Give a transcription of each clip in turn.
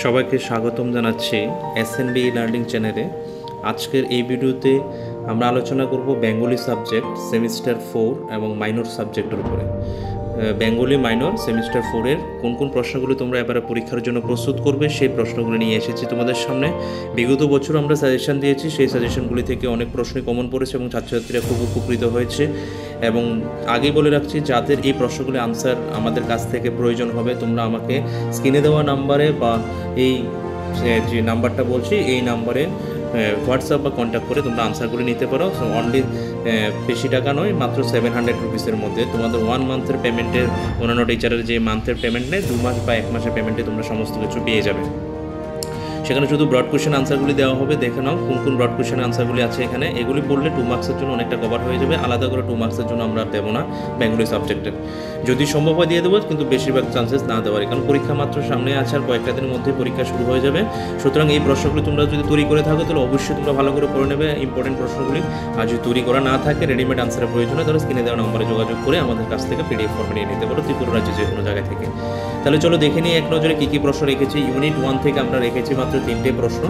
সবাইকে স্বাগতম জানাচ্ছি এসএনবি লার্নিং চ্যানেলে। আজকের এই ভিডিওতে আমরা আলোচনা করব বেঙ্গলি সাবজেক্ট সেমিস্টার 4 এবং মাইনর সাবজেক্টের উপরে। বেঙ্গলি মাইনর সেমিস্টার 4-এর কোন কোন প্রশ্নগুলো তোমরা এবারে পরীক্ষার জন্য প্রস্তুত করবে সেই প্রশ্নগুলো নিয়ে এসেছি তোমাদের সামনে। বিগত বছর আমরা সাজেশন দিয়েছি, সেই সাজেশনগুলি থেকে অনেক প্রশ্নই কমন পড়েছে এবং ছাত্রছাত্রীরা খুব উপকৃত হয়েছে। এবং আগেই বলে রাখছি, যাদের এই প্রশ্নগুলি আনসার আমাদের কাছ থেকে প্রয়োজন হবে, তোমরা আমাকে স্ক্রিনে দেওয়া নাম্বারে বা এই যে নাম্বারটা বলছি এই নাম্বারে হোয়াটসঅ্যাপ বা কন্ট্যাক্ট করে তোমরা আনসারগুলি নিতে পারো। সো অনলি বেশি টাকা নয়, মাত্র 700 রুপিসের মধ্যে তোমাদের 1 মান্থের পেমেন্টের, অন্যান্য টিচারের যে মান্থের পেমেন্ট নেই, 2 মাস বা 1 মাসের পেমেন্টে তোমরা সমস্ত কিছু পেয়ে যাবে। সেখানে শুধু ব্রড কোয়েশ্চেন আনসারগুলি দেওয়া হবে। দেখে নাও কোন কোন ব্রড কোয়েশ্চেন আনসারগুলি আছে এখানে। এগুলি পড়লে 2 মার্কসের জন্য অনেকটা কভার হয়ে যাবে। আলাদা করে 2 মার্কসের জন্য আমরা দেবো না বেঙ্গলি সাবজেক্টের। যদি সম্ভব হয় দিয়ে দেবো, কিন্তু বেশিরভাগ চান্সেস না দেওয়ার, কারণ পরীক্ষা মাত্র সামনে আছে আর কয়েকটা দিনের মধ্যেই পরীক্ষা শুরু হয়ে যাবে। সুতরাং এই প্রশ্নগুলি তোমরা যদি তৈরি করে থাকো তাহলে অবশ্যই তোমরা ভালো করে পড়ে নেবে ইম্পর্টেন্ট প্রশ্নগুলি। আর যদি তৈরি করা না থাকে, রেডিমেড আনসারের প্রয়োজন হয়, তাহলে স্ক্রিনে দেওয়া নম্বরে যোগাযোগ করে আমাদের কাছ থেকে পিডিএফ ফর্মে নিয়ে নিতে পারো ত্রিপুরা রাজ্যে যে কোনো জায়গা থেকে। তাহলে চলো দেখে নিই এক নজরে কী কী প্রশ্ন রেখেছি। ইউনিট 1 থেকে আমরা রেখেছি মাত্র 3টে প্রশ্ন।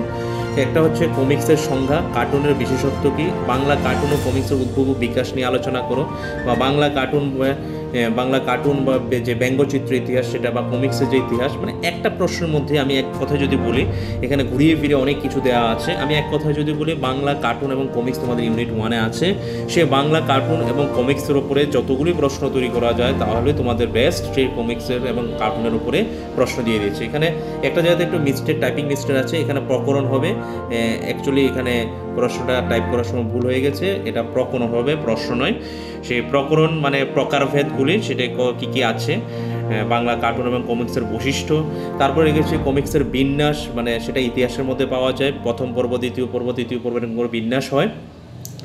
একটা হচ্ছে কমিক্সের সংজ্ঞা, কার্টুনের বিশেষত্ব কী, বাংলা কার্টুন ও কমিক্সের উদ্ভব ও বিকাশ নিয়ে আলোচনা করো, বা বাংলা কার্টুন বা যে ব্যঙ্গচিত্র ইতিহাস সেটা, বা কমিক্সের যে ইতিহাস। মানে একটা প্রশ্নের মধ্যে আমি এক কথায় যদি বলি, এখানে ঘুরিয়ে ফিরে অনেক কিছু দেওয়া আছে। আমি এক কথায় যদি বলি, বাংলা কার্টুন এবং কমিক্স তোমাদের ইউনিট 1-এ আছে। সে বাংলা কার্টুন এবং কমিক্সের উপরে যতগুলি প্রশ্ন তৈরি করা যায় তাহলে তোমাদের বেস্ট সেই কমিক্সের এবং কার্টুনের উপরে প্রশ্ন দিয়ে দিয়েছে। এখানে একটা জায়গাতে একটু মিস্টেক, টাইপিং মিস্টেক আছে। এখানে প্রকরণ হবে, অ্যাকচুয়ালি এখানে প্রশ্নটা টাইপ করার সময় ভুল হয়ে গেছে, এটা প্রকরণ হবে, প্রশ্ন নয়। সেই প্রকরণ মানে প্রকারভেদগুলি, সেটা কী কী আছে, বাংলা কার্টুন এবং কমিক্সের বৈশিষ্ট্য। তারপরে রেখেছি কমিক্সের বিন্যাস, মানে সেটা ইতিহাসের মধ্যে পাওয়া যায়, প্রথম পর্ব, দ্বিতীয় পর্ব, তৃতীয় পর্ব এরকম করে বিন্যাস হয়,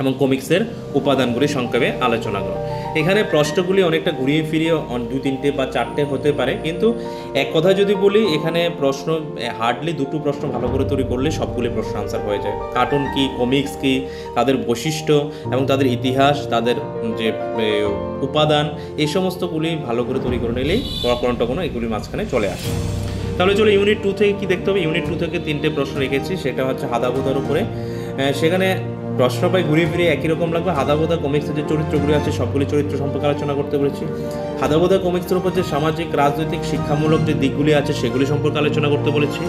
এবং কমিক্সের উপাদানগুলি সংক্ষেপে আলোচনা করো। এখানে প্রশ্নগুলি অনেকটা ঘুরিয়ে ফিরিয়ে 2-3টে বা 4টে হতে পারে, কিন্তু এক কথা যদি বলি, এখানে প্রশ্ন হার্ডলি 2টো প্রশ্ন ভালো করে তৈরি করলে সবগুলি প্রশ্ন আনসার হয়ে যায়। কার্টুন কি, কমিক্স কি, তাদের বৈশিষ্ট্য এবং তাদের ইতিহাস, তাদের যে উপাদান, এই সমস্তগুলি ভালো করে তৈরি করে নিলেই প্রকরণটা এগুলি মাঝখানে চলে আসে। তাহলে চলো ইউনিট 2 থেকে কী দেখতে হবে। ইউনিট 2 থেকে 3টে প্রশ্ন রেখেছি, সেটা হচ্ছে হাদাবোদার উপরে। সেখানে প্রশ্ন প্রায় ঘুরিয়ে ফিরে একই রকম লাগবে। হাদাবোদা কমিক্সের যে চরিত্রগুলি আছে সবগুলি চরিত্র সম্পর্কে আলোচনা করতে পেরেছি। হাদাবোদা কমিক্সের উপর যে সামাজিক, রাজনৈতিক, শিক্ষামূলক যে দিকগুলি আছে সেগুলি সম্পর্কে আলোচনা করতে বলেছি।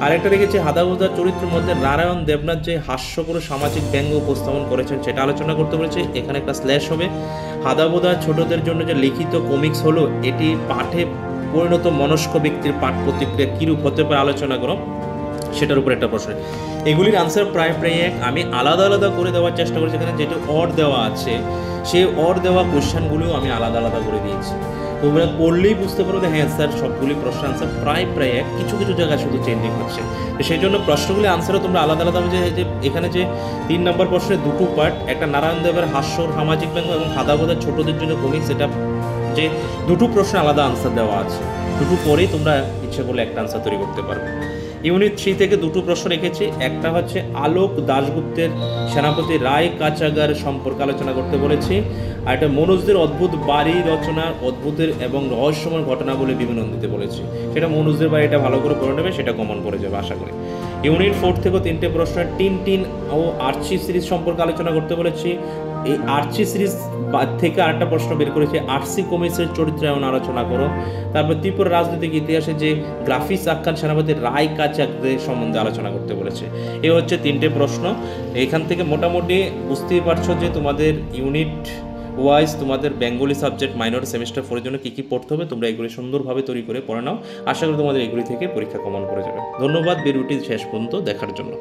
আরেকটা রেখেছি হাদাবোদার চরিত্রের মধ্যে নারায়ণ দেবনাথ যে হাস্যকর সামাজিক ব্যঙ্গ উপস্থাপন করেছেন সেটা আলোচনা করতে বলেছি। এখানে একটা স্ল্যাশ হবে। হাদাবোদা ছোটদের জন্য যে লিখিত কমিক্স হলো, এটি পাঠে পরিণত মনস্ক ব্যক্তির পাঠ প্রতিক্রিয়া কীরূপ হতে পারে আলোচনা করো, সেটার উপর একটা প্রশ্ন। এগুলির আনসার প্রায় এক। আমি আলাদা আলাদা করে দেওয়ার চেষ্টা করেছি। এখানে যেটা অর দেওয়া আছে, সেই অর দেওয়া কোশ্চেনগুলিও আমি আলাদা আলাদা করে দিয়েছি। তোমরা পড়লেই বুঝতে পারো যে হ্যাঁ স্যার, সবগুলি প্রশ্ন আনসার প্রায় এক, কিছু কিছু জায়গায় শুধু চেঞ্জিং হচ্ছে। তো সেই জন্য প্রশ্নগুলি আনসারও তোমরা আলাদা আলাদা যে এখানে যে 3 নম্বর প্রশ্নের 2টো পার্ট, একটা নারায়ণ দেবের হাস্য সামাজিক ব্যঙ্গ এবং হাদাবোদার ছোটদের জন্য কমিক্স, এটা যে 2টো প্রশ্ন আলাদা আনসার দেওয়া আছে। 2টো পরেই তোমরা ইচ্ছে করলে একটা আনসার তৈরি করতে পারবে। ইউনিট 3 থেকে 2টো প্রশ্ন রেখেছি। একটা হচ্ছে আলোক দাশগুপ্তের সেনাপতি রায় কাচাগার সম্পর্কে আলোচনা করতে বলেছি। আর একটা মনোজদের অদ্ভুত বাড়ি রচনার অদ্ভুতের এবং রহস্যময় ঘটনাবলী বিবরণ দিতে বলেছি। সেটা মনোজদের বাড়িটা ভালো করে পড়ে নেবে, সেটা কমন পড়ে যাবে আশা করি। ইউনিট 4 থেকেও 3টে প্রশ্ন টিনটিন ও আর্চি সিরিজ সম্পর্কে আলোচনা করতে বলেছি। এই আর্চি সিরিজ থেকে আরেকটা প্রশ্ন বের করেছে, আরসি কমিক্সের চরিত্রায়ন আলোচনা করো। তারপর ত্রিপুরা রাজনৈতিক ইতিহাসে যে গ্রাফিক্স আখ্যান সেনাপতি রায় কাচাগদের সম্বন্ধে আলোচনা করতে বলেছে। এই হচ্ছে 3টে প্রশ্ন। এখান থেকে মোটামুটি বুঝতেই পারছো যে তোমাদের ইউনিট ওয়াইজ তোমাদের বেঙ্গলি সাবজেক্ট মাইনর সেমিস্টার 4-এর জন্য কী কী পড়তে হবে, তোমরা এগুলি সুন্দরভাবে তৈরি করে পড়ে নাও। আশা করি তোমাদের এগুলি থেকে পরীক্ষা কমন করে যাবে। ধন্যবাদ ভিডিওটি শেষ পর্যন্ত দেখার জন্য।